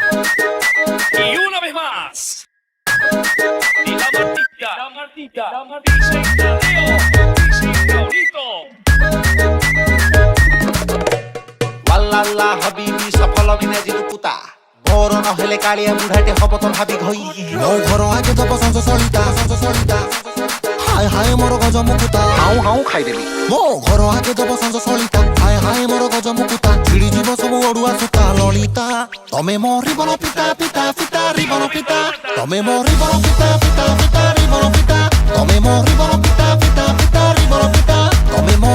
Y una vez más. Y la Martica, DJ Tadeo, DJ Raulito. ওয়াল্লাল্লাহ হাবিবি সফল বিনাজি পুতা মোর নহলে কালিয়া বুঢ়াটে হব তোর হাবি ঘই ମୋ ଘର ଆଗେ ଦବ ସଞ୍ଜ ସଳିତା ହାୟ ହାୟ ମୋର ଗଜ ମୁକୁତା হাউ হাউ খাইদেবি ମୋ ଘର ଆଗେ ଦବ ସଞ୍ଜ ସଳିତା ହାୟ ହାୟ ମୋର ଗଜ ମୁକୁତା ଛିଡ଼ିଯିବ ସବୁ ଅଡୁଆ ସୂତା ଲଳିତା ତମେ ମୋ ରିବନ ପିତା ପିତା ପିତା ରିବନ ପିତା ତମେ ମୋ ରିବନ ପିତା ପିତା ପିତା ରିବନ ପିତା ତମେ ମୋ ରିବନ ପିତା ପିତା ପିତା ରିବନ ପିତା ତମେ ମୋ